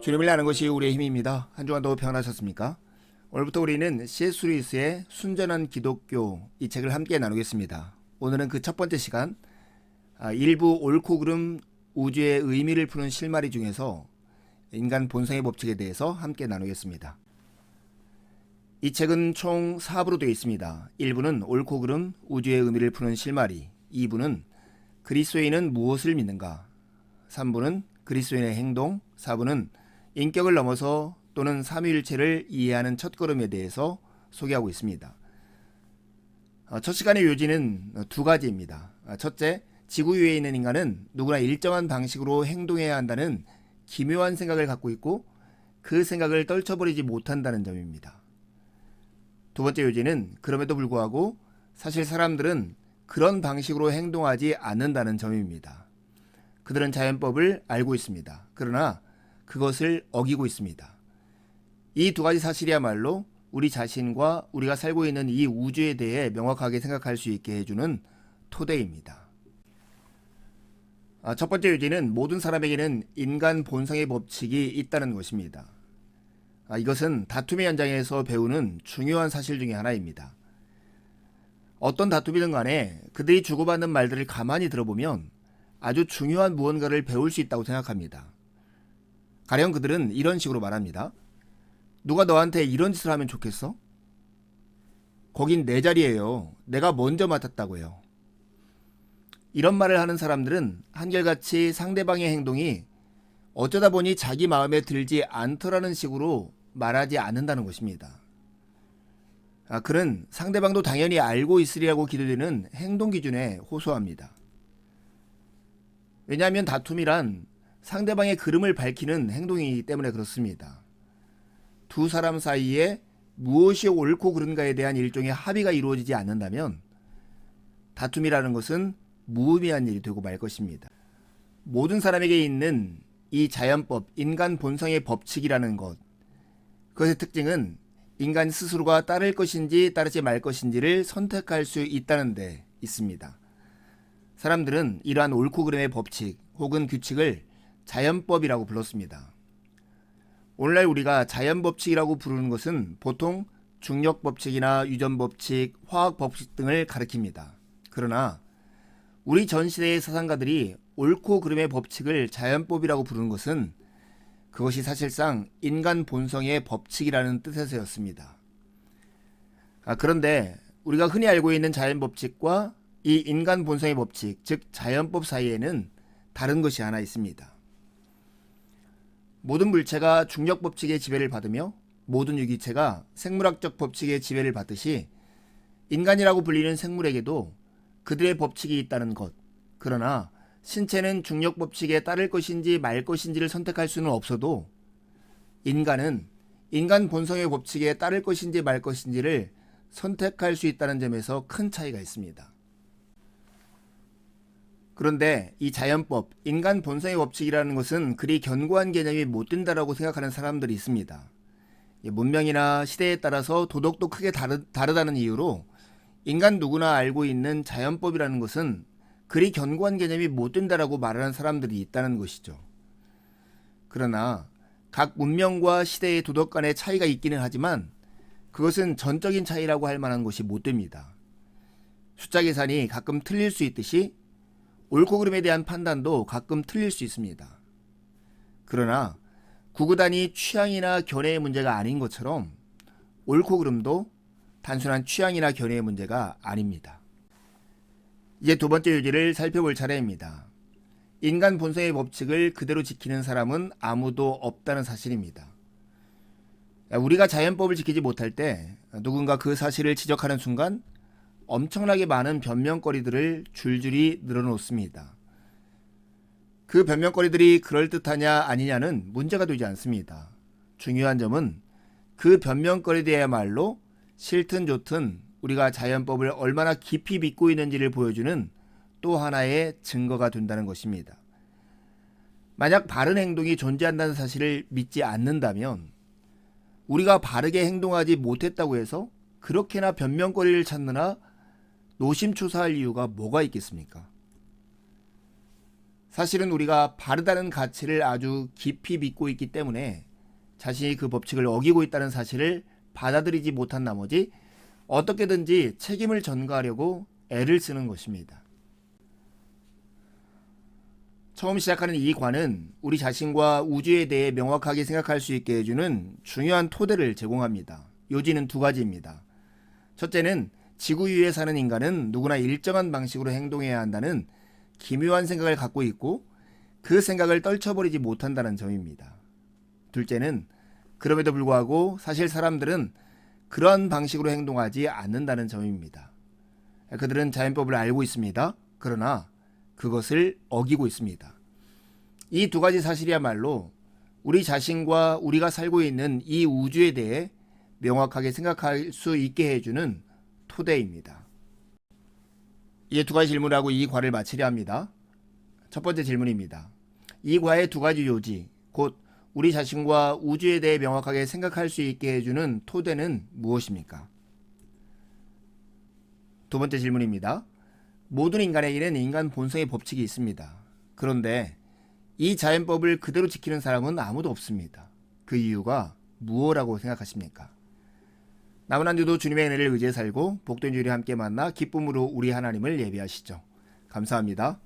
주님을 아는 것이 우리의 힘입니다. 한 주간도 평안하셨습니까? 오늘부터 우리는 C.S. 루이스의 순전한 기독교 이 책을 함께 나누겠습니다. 오늘은 그 첫 번째 시간, 일부 옳고 그름 우주의 의미를 푸는 실마리 중에서 인간 본성의 법칙에 대해서 함께 나누겠습니다. 이 책은 총 4부로 되어 있습니다. 1부는 옳고 그름 우주의 의미를 푸는 실마리, 2부는 그리스도인은 무엇을 믿는가, 3부는 그리스도인의 행동, 4부는 인격을 넘어서 또는 삼위일체를 이해하는 첫걸음에 대해서 소개하고 있습니다. 첫 시간의 요지는 두 가지입니다. 첫째, 지구 위에 있는 인간은 누구나 일정한 방식으로 행동해야 한다는 기묘한 생각을 갖고 있고 그 생각을 떨쳐버리지 못한다는 점입니다. 두 번째 요지는 그럼에도 불구하고 사실 사람들은 그런 방식으로 행동하지 않는다는 점입니다. 그들은 자연법을 알고 있습니다. 그러나 그것을 어기고 있습니다. 이 두 가지 사실이야말로 우리 자신과 우리가 살고 있는 이 우주에 대해 명확하게 생각할 수 있게 해주는 토대입니다. 첫 번째 요지는 모든 사람에게는 인간 본성의 법칙이 있다는 것입니다. 이것은 다툼의 현장에서 배우는 중요한 사실 중에 하나입니다. 어떤 다툼이든 간에 그들이 주고받는 말들을 가만히 들어보면 아주 중요한 무언가를 배울 수 있다고 생각합니다. 가령 그들은 이런 식으로 말합니다. 누가 너한테 이런 짓을 하면 좋겠어? 거긴 내 자리예요. 내가 먼저 맡았다고요. 이런 말을 하는 사람들은 한결같이 상대방의 행동이 어쩌다 보니 자기 마음에 들지 않더라는 식으로 말하지 않는다는 것입니다. 그는 상대방도 당연히 알고 있으리라고 기대되는 행동 기준에 호소합니다. 왜냐하면 다툼이란 상대방의 그름을 밝히는 행동이기 때문에 그렇습니다. 두 사람 사이에 무엇이 옳고 그른가에 대한 일종의 합의가 이루어지지 않는다면 다툼이라는 것은 무의미한 일이 되고 말 것입니다. 모든 사람에게 있는 이 자연법, 인간 본성의 법칙이라는 것, 그것의 특징은 인간 스스로가 따를 것인지 따르지 말 것인지를 선택할 수 있다는 데 있습니다. 사람들은 이러한 옳고 그름의 법칙 혹은 규칙을 자연법이라고 불렀습니다. 오늘날 우리가 자연법칙이라고 부르는 것은 보통 중력법칙이나 유전법칙, 화학법칙 등을 가리킵니다. 그러나 우리 전 시대의 사상가들이 옳고 그름의 법칙을 자연법이라고 부르는 것은 그것이 사실상 인간 본성의 법칙이라는 뜻에서였습니다. 그런데 우리가 흔히 알고 있는 자연법칙과 이 인간 본성의 법칙, 즉 자연법 사이에는 다른 것이 하나 있습니다. 모든 물체가 중력 법칙의 지배를 받으며 모든 유기체가 생물학적 법칙의 지배를 받듯이 인간이라고 불리는 생물에게도 그들의 법칙이 있다는 것. 그러나 신체는 중력 법칙에 따를 것인지 말 것인지를 선택할 수는 없어도 인간은 인간 본성의 법칙에 따를 것인지 말 것인지를 선택할 수 있다는 점에서 큰 차이가 있습니다. 그런데 이 자연법, 인간 본성의 법칙이라는 것은 그리 견고한 개념이 못 된다라고 생각하는 사람들이 있습니다. 문명이나 시대에 따라서 도덕도 크게 다르다는 이유로 인간 누구나 알고 있는 자연법이라는 것은 그리 견고한 개념이 못 된다라고 말하는 사람들이 있다는 것이죠. 그러나 각 문명과 시대의 도덕 간의 차이가 있기는 하지만 그것은 전적인 차이라고 할 만한 것이 못 됩니다. 숫자 계산이 가끔 틀릴 수 있듯이 옳고 그름에 대한 판단도 가끔 틀릴 수 있습니다. 그러나 구구단이 취향이나 견해의 문제가 아닌 것처럼 옳고 그름도 단순한 취향이나 견해의 문제가 아닙니다. 이제 두 번째 요지를 살펴볼 차례입니다. 인간 본성의 법칙을 그대로 지키는 사람은 아무도 없다는 사실입니다. 우리가 자연법을 지키지 못할 때 누군가 그 사실을 지적하는 순간 엄청나게 많은 변명거리들을 줄줄이 늘어놓습니다. 그 변명거리들이 그럴듯하냐 아니냐는 문제가 되지 않습니다. 중요한 점은 그 변명거리들이야말로 싫든 좋든 우리가 자연법을 얼마나 깊이 믿고 있는지를 보여주는 또 하나의 증거가 된다는 것입니다. 만약 바른 행동이 존재한다는 사실을 믿지 않는다면 우리가 바르게 행동하지 못했다고 해서 그렇게나 변명거리를 찾느라 노심초사할 이유가 뭐가 있겠습니까? 사실은 우리가 바르다는 가치를 아주 깊이 믿고 있기 때문에 자신이 그 법칙을 어기고 있다는 사실을 받아들이지 못한 나머지 어떻게든지 책임을 전가하려고 애를 쓰는 것입니다. 처음 시작하는 이 관은 우리 자신과 우주에 대해 명확하게 생각할 수 있게 해주는 중요한 토대를 제공합니다. 요지는 두 가지입니다. 첫째는 지구 위에 사는 인간은 누구나 일정한 방식으로 행동해야 한다는 기묘한 생각을 갖고 있고 그 생각을 떨쳐버리지 못한다는 점입니다. 둘째는 그럼에도 불구하고 사실 사람들은 그런 방식으로 행동하지 않는다는 점입니다. 그들은 자연법을 알고 있습니다. 그러나 그것을 어기고 있습니다. 이 두 가지 사실이야말로 우리 자신과 우리가 살고 있는 이 우주에 대해 명확하게 생각할 수 있게 해주는 토대입니다. 이제 두 가지 질문을 하고 이 과를 마치려 합니다. 첫 번째 질문입니다. 이 과의 두 가지 요지, 곧 우리 자신과 우주에 대해 명확하게 생각할 수 있게 해주는 토대는 무엇입니까? 두 번째 질문입니다. 모든 인간에게는 인간 본성의 법칙이 있습니다. 그런데 이 자연법을 그대로 지키는 사람은 아무도 없습니다. 그 이유가 무엇이라고 생각하십니까? 남은 한 주도 주님의 은혜를 의지해 살고 복된 주일에 함께 만나 기쁨으로 우리 하나님을 예배하시죠. 감사합니다.